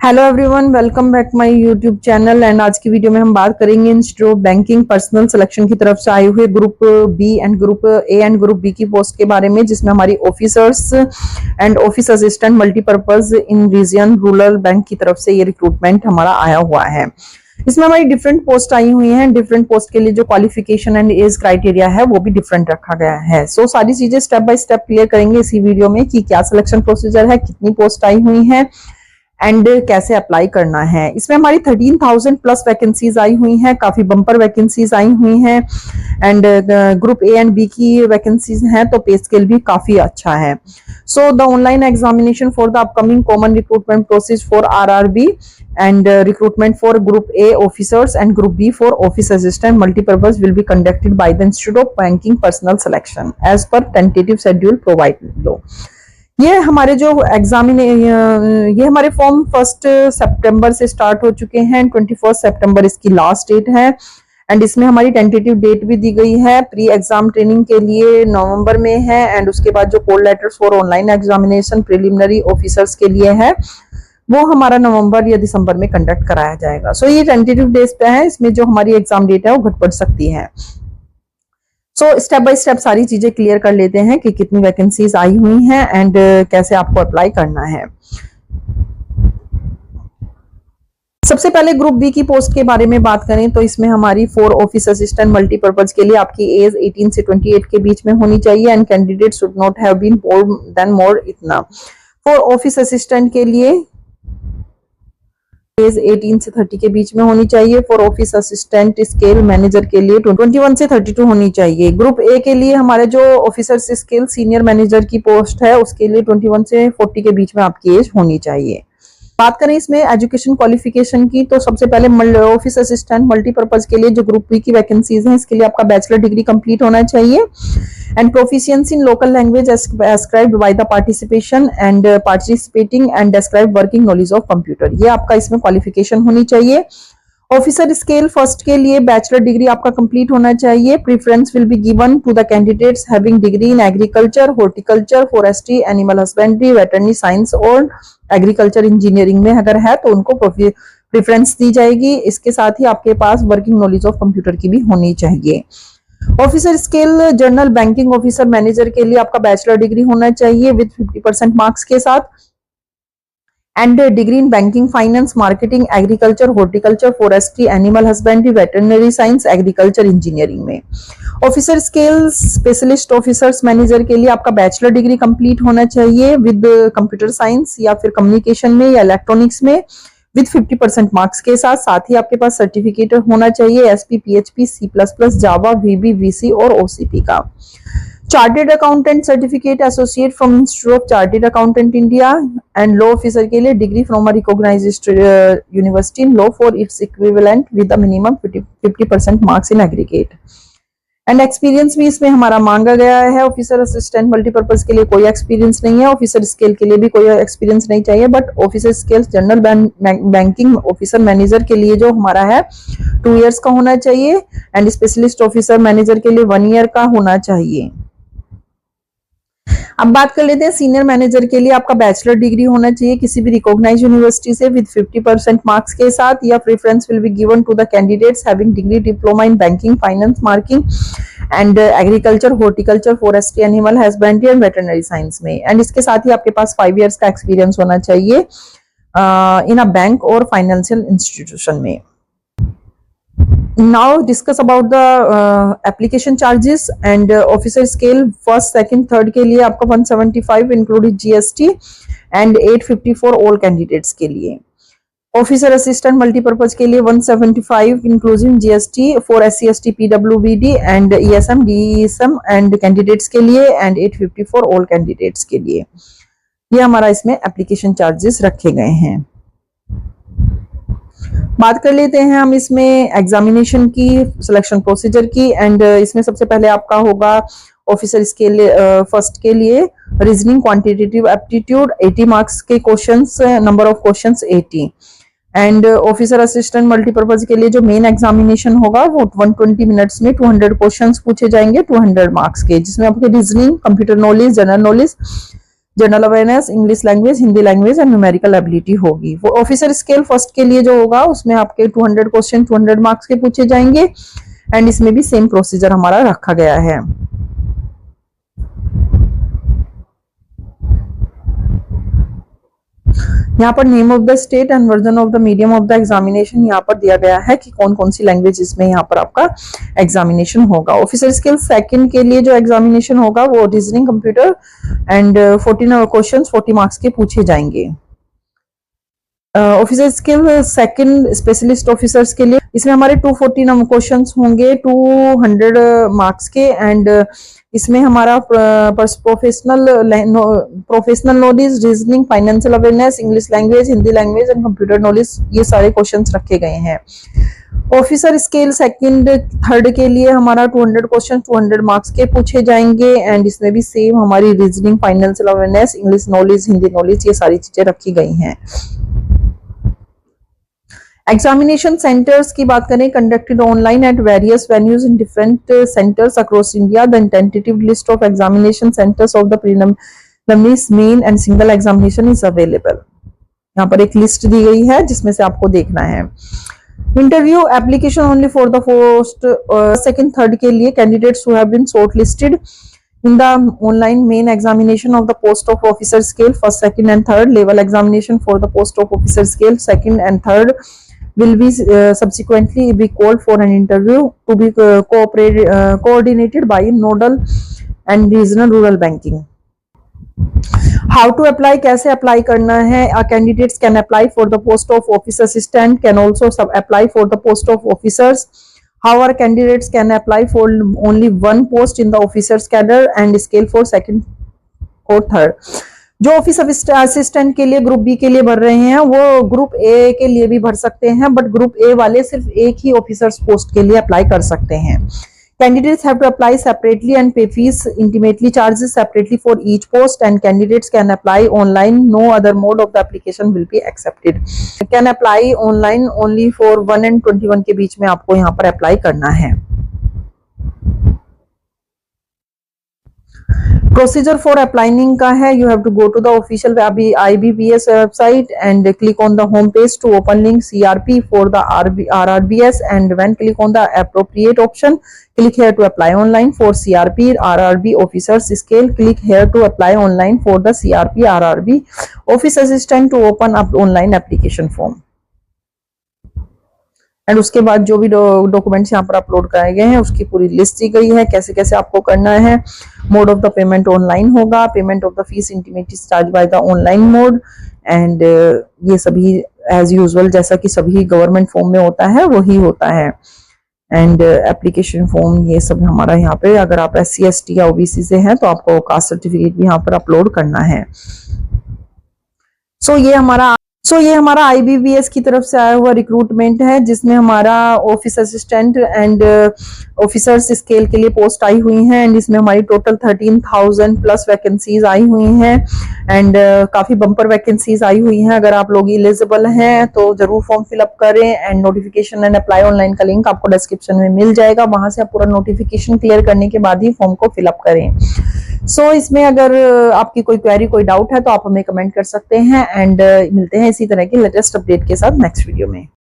Hello everyone, welcome back my YouTube channel. And आज की video में हम बात करेंगे institute of banking personal selection की तरफ से आए हुए group B and group A and group B की पोस्ट के बारे में, जिसमें हमारी officers and office assistant multipurpose in region rural bank की तरफ से ये रिक्रूटमेंट हमारा आया हुआ है। इसमें हमारी डिफरेंट पोस्ट आई हुई हैं। डिफरेंट पोस्ट के लिए जो क्वालिफिकेशन एंड एज क्राइटेरिया है वो भी डिफरेंट रखा गया है। सो सारी चीजें स्टेप बाय स्टेप क्लियर करेंगे इसी वीडियो में कि क्या सिलेक्शन प्रोसीजर है, कितनी पोस्ट आई हुई है एंड कैसे अप्लाई करना है। इसमें हमारी 13,000 प्लस वैकेंसीज आई हुई हैं, काफी बम्पर वैकेंसीज आई हुई हैं। And group A and B की वैकेंसीज हैं तो पे स्केल भी काफी अच्छा है। So the online examination for the upcoming common recruitment process for RRB and recruitment for group A officers and group B for office assistant multipurpose will be conducted by the Institute of Banking Personnel Selection as per tentative schedule provided below। ये हमारे जो ये हमारे form 1 सितंबर से start हो चुके हैं। 21 सितंबर इसकी लास्ट डेट है। एंड इसमें हमारी टेंटेटिव डेट भी दी गई है। प्री एग्जाम ट्रेनिंग के लिए नवंबर में है। एंड उसके बाद जो call letters for online examination preliminary officers के लिए है वो हमारा नवंबर या दिसंबर में कंडक्ट कराया जाएगा। सो ये टेंटेटिव डेज पे है। इसमें जो हमारी एग्जाम डेट है वो घट बढ़ सकती है। सो स्टेप बाय स्टेप सारी चीजें क्लियर कर लेते हैं कि कितनी वैकेंसीज आई हुई हैं एंड कैसे आपको अप्लाई करना है। सबसे पहले ग्रुप बी की पोस्ट के बारे में बात करें तो इसमें हमारी 4 ऑफिस असिस्टेंट मल्टीपर्पज के लिए आपकी एज 18 से 28 के बीच में होनी चाहिए and candidate should not have been more इतना। फॉर ऑफिस असिस्टेंट के लिए एज 18 से 30 के बीच में होनी चाहिए। For office assistant scale manager के लिए 21 से 32 होनी चाहिए। ग्रुप ए के लिए हमारे जो ऑफिसर स्केल सीनियर मैनेजर की पोस्ट है उसके लिए 21 से 40 के बीच में आपकी एज होनी चाहिए। बात करें इसमें एजुकेशन क्वालिफिकेशन की तो सबसे पहले ऑफिस असिस्टेंट मल्टीपर्पज के लिए जो ग्रुप बी की वैकेंसीज हैं इसके लिए आपका बैचलर डिग्री कंप्लीट होना चाहिए and proficiency in local language ascribed by the participation and participating and ascribed working knowledge of computer, ये आपका इसमें क्वालिफिकेशन होनी चाहिए। ऑफिसर स्केल फर्स्ट के लिए बैचलर डिग्री आपका कंप्लीट होना चाहिए। Preference will be given to the candidates having degree in agriculture, horticulture, forestry, animal husbandry, veterinary science और एग्रीकल्चर इंजीनियरिंग में अगर है तो उनको प्रेफरेंस दी जाएगी। इसके साथ ही आपके पास वर्किंग नॉलेज ऑफ कंप्यूटर की भी होनी चाहिए। Officer scale general banking officer manager के लिए आपका बैचलर डिग्री होना चाहिए विद 50% मार्क्स के साथ and degree in banking, finance, marketing, agriculture, horticulture, forestry, animal husbandry, veterinary science, agriculture engineering में। Officer scale specialist officers manager के लिए आपका बैचलर डिग्री कंप्लीट होना चाहिए विद कंप्यूटर साइंस या फिर कम्युनिकेशन में या इलेक्ट्रॉनिक्स में विद 50% मार्क्स के साथ। साथ ही आपके पास सर्टिफिकेट होना चाहिए एसपी, पीएचपी, C++, जावा, वीबी, वीसी और ओसीपी का। Chartered accountant certificate associate from institute of chartered accountant India and law officer के लिए degree from a recognised university in law for its equivalent with a minimum 50% marks in aggregate. And experience भी इसमें हमारा मांगा गया है। Officer assistant multipurpose के लिए कोई एक्सपीरियंस नहीं है, ऑफिसर स्केल के लिए भी कोई एक्सपीरियंस नहीं चाहिए, but officer scale general banking officer manager के लिए जो हमारा है 2 इयर्स का होना चाहिए एंड स्पेशलिस्ट ऑफिसर मैनेजर के लिए 1 ईयर का होना चाहिए। अब बात कर लेते हैं सीनियर मैनेजर के लिए आपका बैचलर डिग्री होना चाहिए किसी भी रिकॉग्नाइज्ड यूनिवर्सिटी से विद 50% मार्क्स के साथ, या preference will be given to the candidates having degree diploma in banking, finance, marketing and agriculture, horticulture, forestry, animal husbandry and veterinary science में। एंड इसके साथ ही आपके पास 5 इयर्स का एक्सपीरियंस होना चाहिए इन अ बैंक और फाइनेंशियल इंस्टीट्यूशन में। Now discuss about the application charges and officer scale first, second, third के लिए आपका 175 including GST and 850 for all candidates के लिए। ऑफिसर असिस्टेंट मल्टीपर्पज के लिए 175 inclusive GST for SC, ST, PWBD and ESM, DESM and candidates के लिए and 850 for all candidates के लिए। ये हमारा इसमें एप्लीकेशन चार्जेस रखे गए हैं। बात कर लेते हैं हम इसमें एग्जामिनेशन की, सिलेक्शन प्रोसीजर की। एंड इसमें सबसे पहले आपका होगा ऑफिसर स्केल फर्स्ट के लिए रीजनिंग क्वांटिटेटिव एप्टीट्यूड 80 मार्क्स के questions, number of questions 80। And officer assistant multipurpose के लिए जो मेन एग्जामिनेशन होगा वो 120 मिनट्स में 200 क्वेश्चंस पूछे जाएंगे 200 मार्क्स के, जिसमें आपके reasoning, computer knowledge, general knowledge, general awareness, English language, Hindi language and numerical ability होगी। वो ऑफिसर स्केल फर्स्ट के लिए जो होगा उसमें आपके 200 क्वेश्चन 200 मार्क्स के पूछे जाएंगे एंड इसमें भी सेम प्रोसीजर हमारा रखा गया है। यहाँ पर name of the state and version of the medium of the examination यहाँ पर दिया गया है कि कौन कौन सी लैंग्वेज इसमें यहाँ पर आपका एग्जामिनेशन होगा। ऑफिसर स्किल सेकंड के लिए जो एग्जामिनेशन होगा वो reasoning, computer and 14 questions 40 marks के पूछे जाएंगे। Officer skill second specialist officers के लिए इसमें हमारे 240 क्वेश्चंस होंगे 200 मार्क्स के एंड इसमें हमारा professional knowledge, reasoning, financial awareness, English language, Hindi language and computer knowledge ये सारे क्वेश्चंस रखे गए हैं। ऑफिसर स्केल सेकंड थर्ड के लिए हमारा 200 क्वेश्चन 200 मार्क्स के पूछे जाएंगे एंड इसमें भी सेम हमारी reasoning, financial awareness, English knowledge, Hindi knowledge ये सारी चीजें रखी गई हैं। एग्जामिनेशन सेंटर्स की बात करें, conducted online at various venues in different centres across India. The tentative list of examination centres of the prelims, main and single examination is available. यहाँ पर एक लिस्ट दी गई है जिसमें से आपको देखना है। Interview application only for the post second third के लिए candidates who have been shortlisted in the online main examination of the post of officer scale first, second and third, level examination for the post of officer scale second and third will be subsequently be called for an interview to be coordinated by nodal and regional rural banking. How to apply, कैसे apply करना है। Candidates can apply for the post of office assistant, can also apply for the post of officers. However, candidates can apply for only one post in the officer's cadre and scale for second or third. जो office assistant के लिए group B के लिए भर रहे हैं वो group A के लिए भी भर सकते हैं, बट ग्रुप ए वाले सिर्फ एक ही ऑफिसर्स पोस्ट के लिए अप्लाई कर सकते हैं। Candidates have to apply separately and pay fees intimately charges separately for each post and candidates can apply online. No other mode of the application will be accepted. Can apply online only for 1 and 21 के बीच में आपको यहाँ पर apply करना है। Procedure for applying का है, you have to go to the official IBPS website and click on the home page to open link CRP for the RRBS and when click on the appropriate option click here to apply online for CRP RRB officers scale, click here to apply online for the CRP RRB office assistant to open up online application form। And उसके बाद जो भी documents यहाँ पर upload कराए गए हैं उसकी पूरी लिस्ट दी गई है, कैसे कैसे आपको करना है। Mode of the payment online होगा, payment of the fees intimately charge by the online mode and ये सभी एज यूजुअल जैसा कि सभी गवर्नमेंट फॉर्म में होता है वही होता है। एंड एप्लीकेशन फॉर्म ये सब हमारा यहाँ पे, अगर आप SC ST या OBC से हैं तो आपको कास्ट सर्टिफिकेट भी यहाँ पर अपलोड करना है। सो ये हमारा IBPS की तरफ से आया हुआ रिक्रूटमेंट है जिसमें हमारा office assistant and officers scale के लिए पोस्ट आई हुई हैं एंड इसमें हमारी टोटल 13,000 प्लस वैकेंसीज आई हुई हैं एंड काफी बम्पर वैकेंसीज आई हुई हैं। अगर आप लोग एलिजिबल हैं तो जरूर फॉर्म फिलअप करें and notification and apply online का लिंक आपको डिस्क्रिप्शन में मिल जाएगा, वहां से आप पूरा नोटिफिकेशन क्लियर करने के बाद ही फॉर्म को फिलअप करें। सो इसमें अगर आपकी कोई क्वेरी, कोई डाउट है तो आप हमें कमेंट कर सकते हैं एंड मिलते हैं इसी तरह के लेटेस्ट अपडेट के साथ नेक्स्ट वीडियो में।